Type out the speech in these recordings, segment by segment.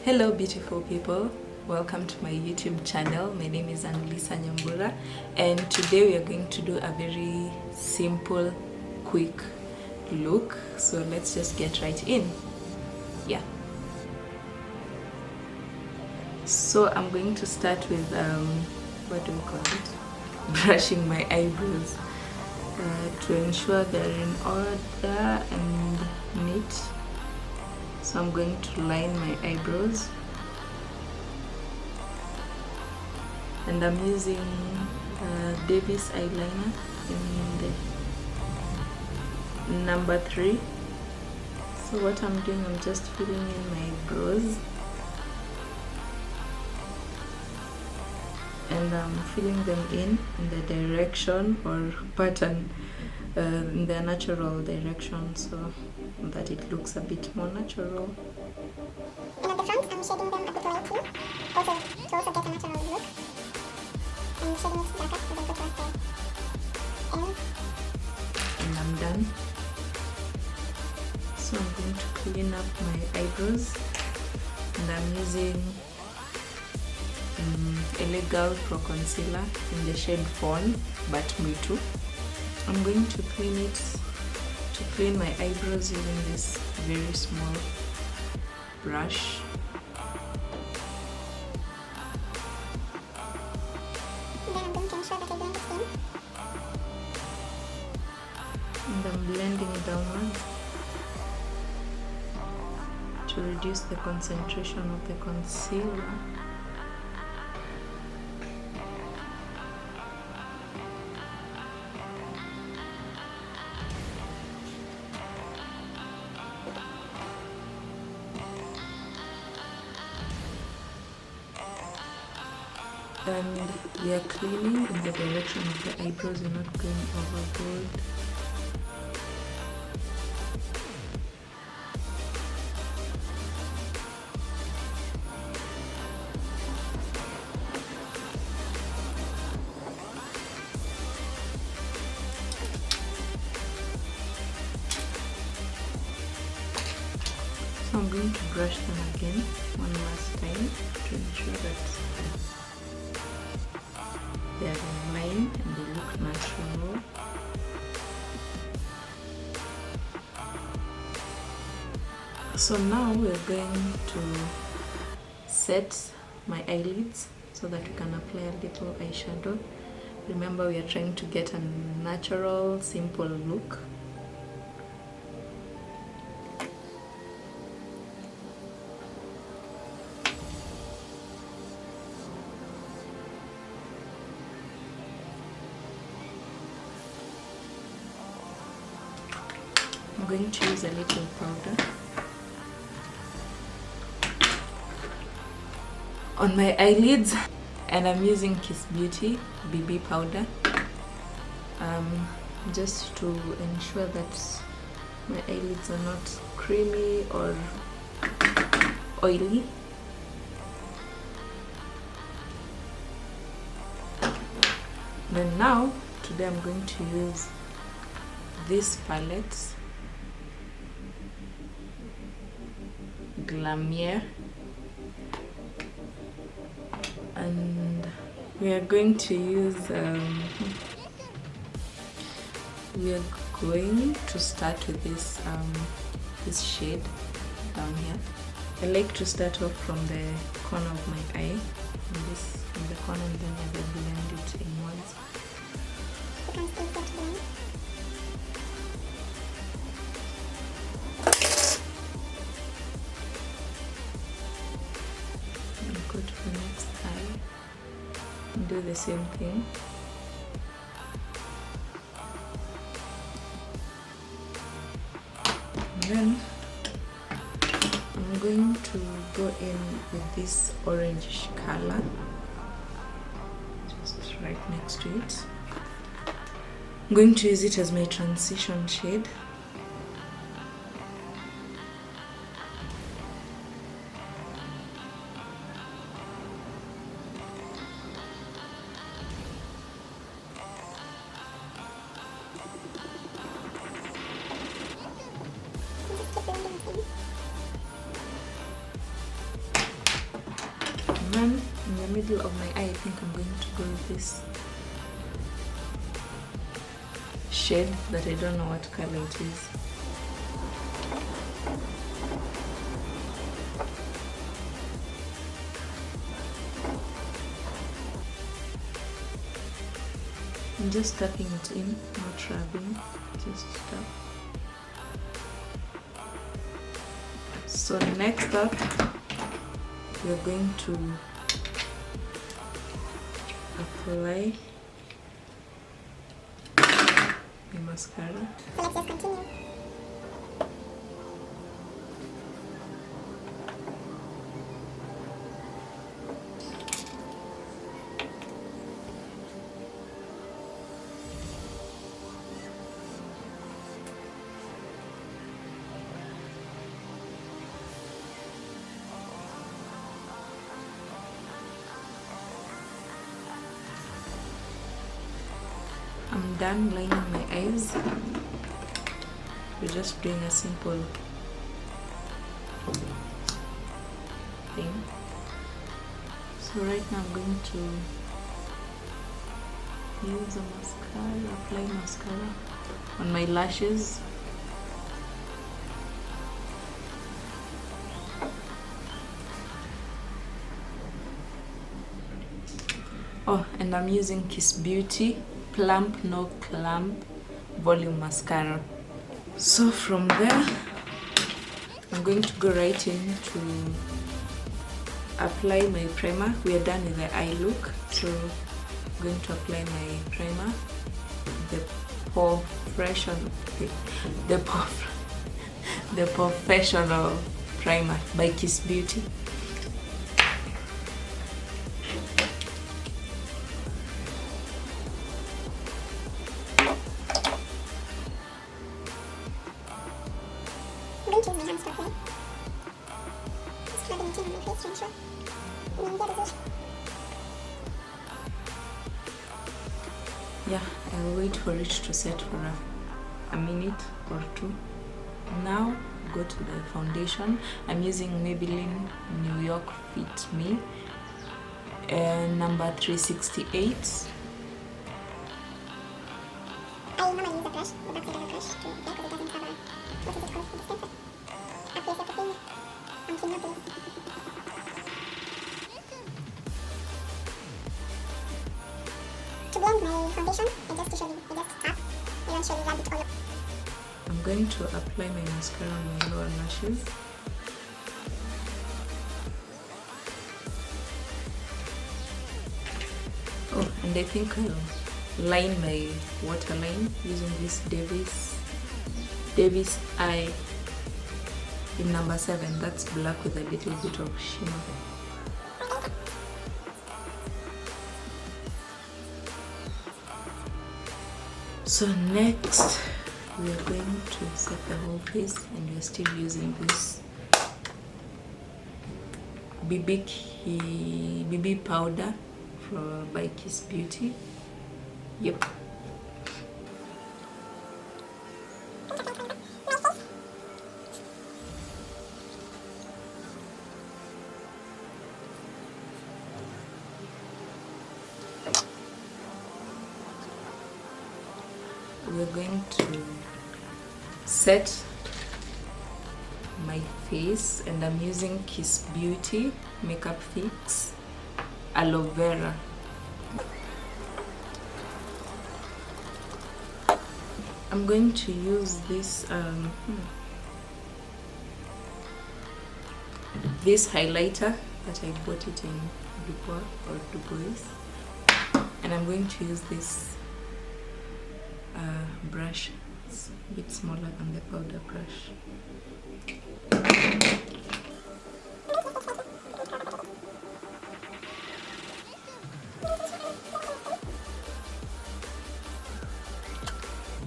Hello beautiful people, welcome to my YouTube channel. My name is Annlisa Nyambura and today we are going to do a very simple, quick look. So let's just get right in. Yeah. So I'm going to start with, what do we call it? Brushing my eyebrows to ensure they're in order and neat. So I'm going to line my eyebrows and I'm using Davis eyeliner in the number 3. So what I'm doing, I'm just filling in my brows and I'm filling them in the direction or pattern, in their natural direction, so that it looks a bit more natural. And at the front, I'm shading them a bit light too, to also get a natural look. I'm shading it darker as I go towards the ends. And I'm done. So I'm going to clean up my eyebrows and I'm using Elegant Pro Concealer in the shade Fawn, but Me Too. I'm going to clean my eyebrows using this very small brush. Then I'm going to ensure that I blend it in. And I'm blending it downward to reduce the concentration of the concealer. And we are cleaning in the direction of the eyebrows, we're not going overboard. So I'm going to brush them again one last time to ensure that they are in line and they look natural. So now we're going to set my eyelids so that we can apply a little eyeshadow. Remember, we are trying to get a natural, simple look. I'm going to use a little powder on my eyelids and I'm using Kiss Beauty BB powder just to ensure that my eyelids are not creamy or oily. Then now, today I'm going to use this palette, Glamier, and we are going to use we are going to start with this this shade down here. I like to start off from the corner of my eye, from the corner, and then I will blend it inwards. Go to the next eye and do the same thing. And then I'm going to go in with this orange color just right next to it. I'm going to use it as my transition shade. middle of my eye, I think I'm going to go with this shade that I don't know what color it is. I'm just tapping it in, not rubbing, just tap. So next up, we're going to apply the mascara. So let's just continue. I'm done lining my eyes. We're just doing a simple thing. So right now I'm going to use a mascara, apply mascara on my lashes. Oh, and I'm using Kiss Beauty Plump No Clump Volume Mascara. So from there, I'm going to go right in to apply my primer. We are done with the eye look, so I'm going to apply my primer, the professional primer by Kiss Beauty. I'm going to use my hands to apply. Just rubbing it in on my face to ensure. And then get it. Yeah, I'll wait for it to set for a minute or two. Now go to the foundation. I'm using Maybelline New York Fit Me number 368. I normally use a brush, the back side of a brush, to apply because it doesn't have a, what is it called, a dispenser. Applies everything on thin notes. To blend my foundation, I just tap, I don't usually rub it all up. I'm going to apply my mascara on my lower lashes. Oh, and I think I'll line my waterline using this Davis Eye in number 7. That's black with a little bit of shimmer. So next we are going to set the whole face, and we're still using this BB powder by Kiss Beauty. Yep. We're going to set my face, and I'm using Kiss Beauty Makeup Fix Aloe Vera. I'm going to use this this highlighter that I bought it in Dubois or Dubois, and I'm going to use this brush. It's a bit smaller than the powder brush.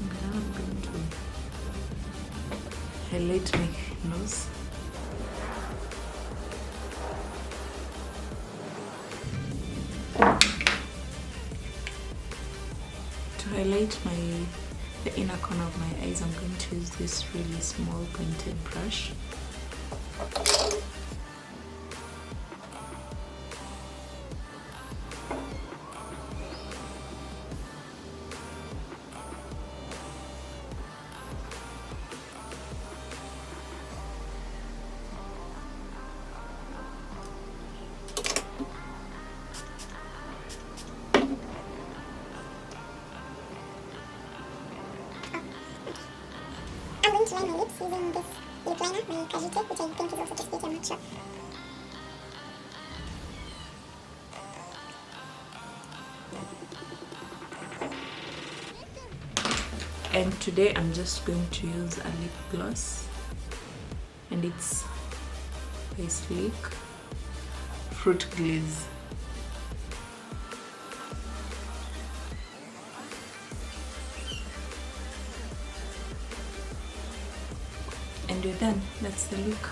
Now I'm going to highlight my nose. To highlight the inner corner of my eyes, I'm going to use this really small pointed brush. to line my lips using this lip liner by Kajite, which I think is also just beauty, I'm not sure. And today I'm just going to use a lip gloss, and it's by Sleek Fruit Glaze. And we're done. That's the look.